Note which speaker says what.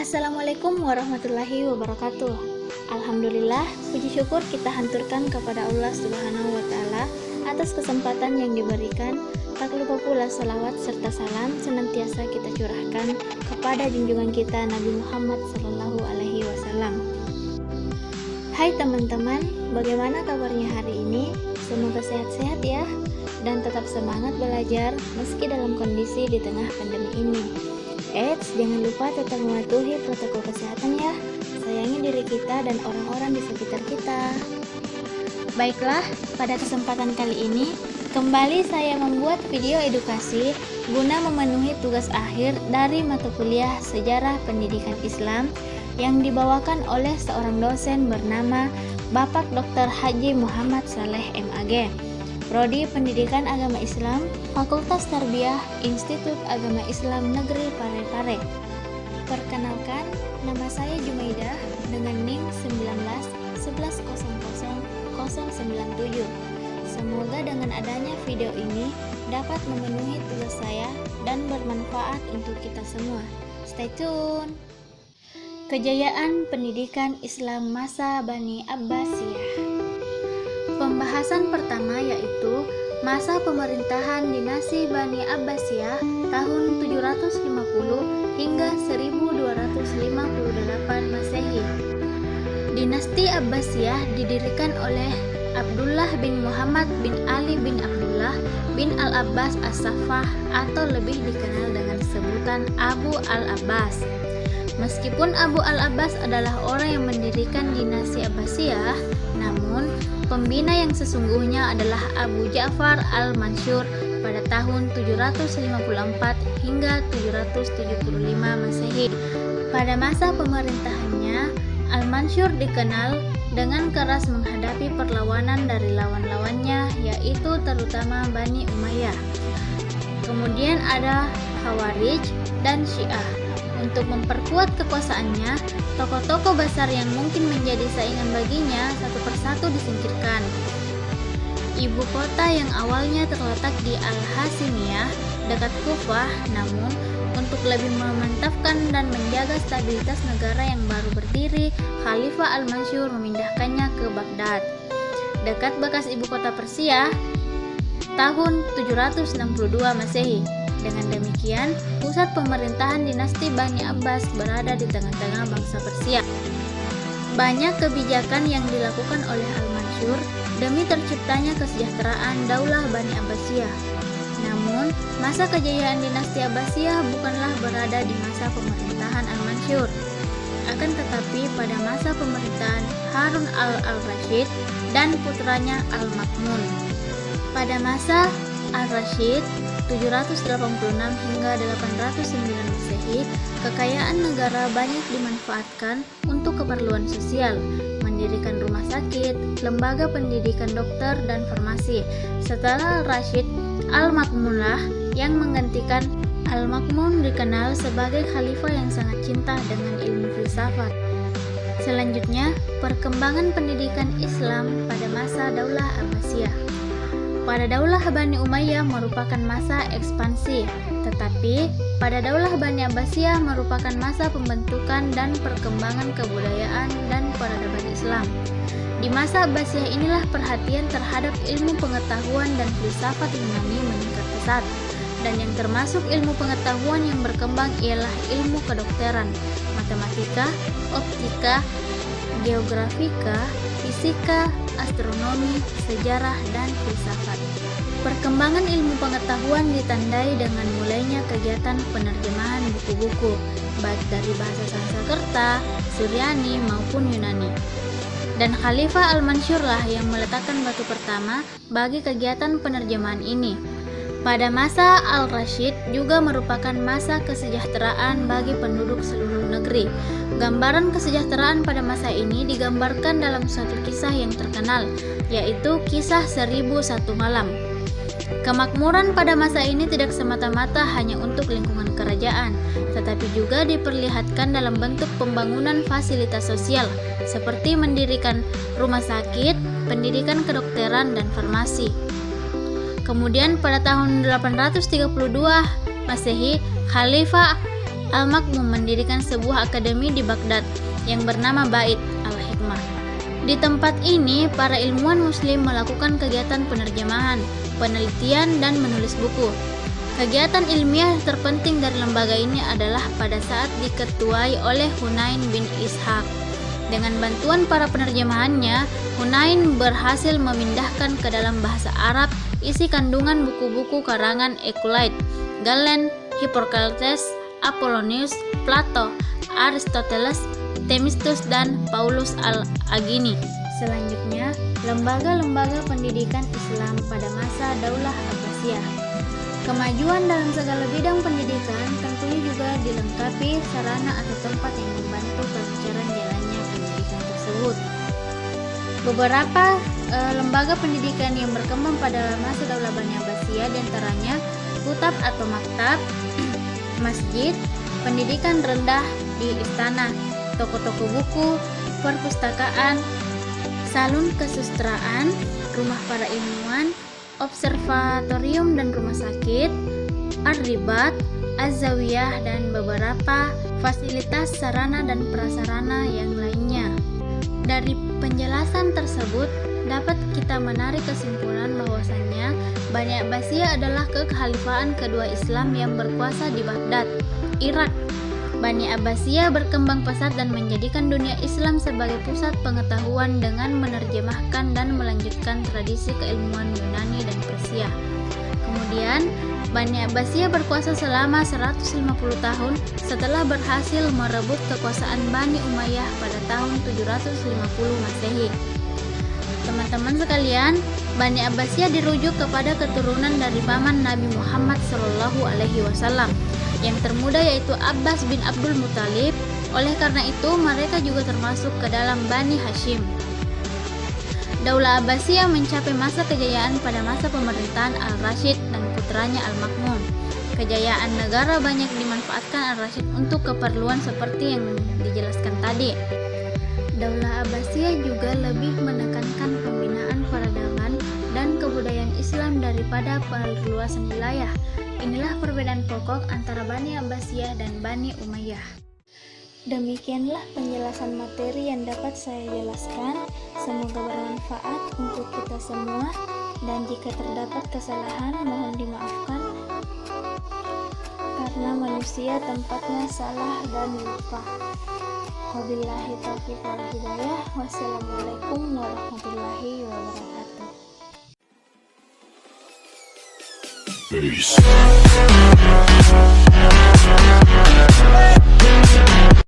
Speaker 1: Assalamualaikum warahmatullahi wabarakatuh. Alhamdulillah, puji syukur kita hanturkan kepada Allah Subhanahu wa Ta'ala atas kesempatan yang diberikan. Tak lupa pula salawat serta salam senantiasa kita curahkan kepada junjungan kita Nabi Muhammad SAW. Hai teman-teman, bagaimana kabarnya hari ini? Semoga sehat-sehat ya, dan tetap semangat belajar meski dalam kondisi di tengah pandemi ini. Eits, jangan lupa tetap mematuhi protokol kesehatan ya. Sayangi diri kita dan orang-orang di sekitar kita. Baiklah, pada kesempatan kali ini kembali saya membuat video edukasi guna memenuhi tugas akhir dari mata kuliah Sejarah Pendidikan Islam yang dibawakan oleh seorang dosen bernama Bapak Dr. Haji Muhammad Saleh MAG, Prodi Pendidikan Agama Islam, Fakultas Tarbiyah, Institut Agama Islam Negeri Parepare. Perkenalkan, nama saya Jumaidah dengan NIM 1911000097. Semoga dengan adanya video ini dapat memenuhi tugas saya dan bermanfaat untuk kita semua. Stay tune. Kejayaan Pendidikan Islam masa Bani Abbasiyah. Pembahasan pertama yaitu masa pemerintahan dinasti Bani Abbasiyah tahun 750 hingga 1258 Masehi. Dinasti Abbasiyah didirikan oleh Abdullah bin Muhammad bin Ali bin Abdullah bin Al-Abbas As-Saffah atau lebih dikenal dengan sebutan Abu Al-Abbas. Meskipun Abu Al-Abbas adalah orang yang mendirikan dinasti Abbasiyah, namun pembina yang sesungguhnya adalah Abu Ja'far Al-Mansur pada tahun 754 hingga 775 Masehi. Pada masa pemerintahannya, Al-Mansur dikenal dengan keras menghadapi perlawanan dari lawan-lawannya, yaitu terutama Bani Umayyah. Kemudian ada Khawarij dan Syiah. Untuk memperkuat kekuasaannya, tokoh-tokoh besar yang mungkin menjadi saingan baginya satu persatu disingkirkan. Ibu kota yang awalnya terletak di Al-Hasimiyah dekat Kufah, namun untuk lebih memantapkan dan menjaga stabilitas negara yang baru berdiri, Khalifah Al-Mansur memindahkannya ke Baghdad, dekat bekas ibu kota Persia, tahun 762 Masehi. Dengan demikian, pusat pemerintahan dinasti Bani Abbas berada di tengah-tengah bangsa Persia. Banyak kebijakan yang dilakukan oleh Al-Mansur demi terciptanya kesejahteraan Daulah Bani Abbasiyah. Namun, masa kejayaan dinasti Abbasiyah bukanlah berada di masa pemerintahan Al-Mansur. Akan tetapi pada masa pemerintahan Harun al-Rashid dan putranya Al-Makmun. Pada masa Al-Rashid 786 hingga 809 Masehi, kekayaan negara banyak dimanfaatkan untuk keperluan sosial, mendirikan rumah sakit, lembaga pendidikan dokter dan farmasi. Setelah Al-Rashid, Al-Makmunlah yang menggantikan. Al-Makmun dikenal sebagai khalifah yang sangat cinta dengan ilmu filsafat. Selanjutnya, perkembangan pendidikan Islam pada masa Daulah Abbasiyah. Pada Daulah Bani Umayyah merupakan masa ekspansi, tetapi pada Daulah Bani Abbasiyah merupakan masa pembentukan dan perkembangan kebudayaan dan peradaban Islam. Di masa Abbasiyah inilah perhatian terhadap ilmu pengetahuan dan filsafat Yunani meningkat pesat, dan yang termasuk ilmu pengetahuan yang berkembang ialah ilmu kedokteran, matematika, optika, geografika, fisika, astronomi, sejarah, dan filsafat. Perkembangan ilmu pengetahuan ditandai dengan mulainya kegiatan penerjemahan buku-buku, baik dari bahasa Sanskerta, Suryani, maupun Yunani. Dan Khalifah Al-Mansurlah yang meletakkan batu pertama bagi kegiatan penerjemahan ini. Pada masa Al-Rashid juga merupakan masa kesejahteraan bagi penduduk seluruh negeri. Gambaran kesejahteraan pada masa ini digambarkan dalam suatu kisah yang terkenal, yaitu kisah 1001 malam. Kemakmuran pada masa ini tidak semata-mata hanya untuk lingkungan kerajaan, tetapi juga diperlihatkan dalam bentuk pembangunan fasilitas sosial, seperti mendirikan rumah sakit, pendidikan kedokteran, dan farmasi. Kemudian pada tahun 832 Masehi, Khalifah Al-Makmum mendirikan sebuah akademi di Baghdad yang bernama Bait Al-Hikmah. Di tempat ini, para ilmuwan muslim melakukan kegiatan penerjemahan, penelitian, dan menulis buku. Kegiatan ilmiah terpenting dari lembaga ini adalah pada saat diketuai oleh Hunain bin Ishaq. Dengan bantuan para penerjemahannya, Hunain berhasil memindahkan ke dalam bahasa Arab isi kandungan buku-buku karangan Euclid, Galen, Hippocrates, Apollonius, Plato, Aristoteles, Themistus, dan Paulus Al-Agini. Selanjutnya, lembaga-lembaga pendidikan Islam pada masa Daulah Abbasiyah. Kemajuan dalam segala bidang pendidikan tentunya juga dilengkapi sarana atau tempat yang membantu kelancaran jalannya pendidikan tersebut. Beberapa lembaga pendidikan yang berkembang pada masa Daulah Bani Abbasiyah diantaranya kutab atau maktab, masjid, pendidikan rendah di istana, toko-toko buku, perpustakaan, salon kesusastraan, rumah para ilmuwan, observatorium dan rumah sakit, ar-ribat, az-zawiyah, dan beberapa fasilitas sarana dan prasarana yang lainnya. Dari penjelasan tersebut dapat kita menarik kesimpulan bahwasannya Bani Abbasiyah adalah kekhalifaan kedua Islam yang berkuasa di Baghdad, Irak. Bani Abbasiyah berkembang pesat dan menjadikan dunia Islam sebagai pusat pengetahuan dengan menerjemahkan dan melanjutkan tradisi keilmuan Yunani dan Persia. Kemudian, Bani Abbasiyah berkuasa selama 150 tahun setelah berhasil merebut kekuasaan Bani Umayyah pada tahun 750 Masehi. Teman-teman sekalian, Bani Abbasiyah dirujuk kepada keturunan dari paman Nabi Muhammad SAW. Yang termuda yaitu Abbas bin Abdul Muthalib. Oleh karena itu, mereka juga termasuk ke dalam Bani Hashim. Daulah Abbasiyah mencapai masa kejayaan pada masa pemerintahan Al-Rashid dan putranya Al-Makmum. Kejayaan negara banyak dimanfaatkan Al-Rashid untuk keperluan seperti yang dijelaskan tadi. Daulah Abbasiyah juga lebih menekankan pembinaan peradaban dan kebudayaan Islam daripada perluasan wilayah. Inilah perbedaan pokok antara Bani Abbasiyah dan Bani Umayyah. Demikianlah penjelasan materi yang dapat saya jelaskan. Semoga bermanfaat untuk kita semua, dan jika terdapat kesalahan mohon dimaafkan, karena manusia tempatnya salah dan lupa. Wabillahi taufiq wal hidayah. Wassalamualaikum warahmatullahi wabarakatuh. Peace.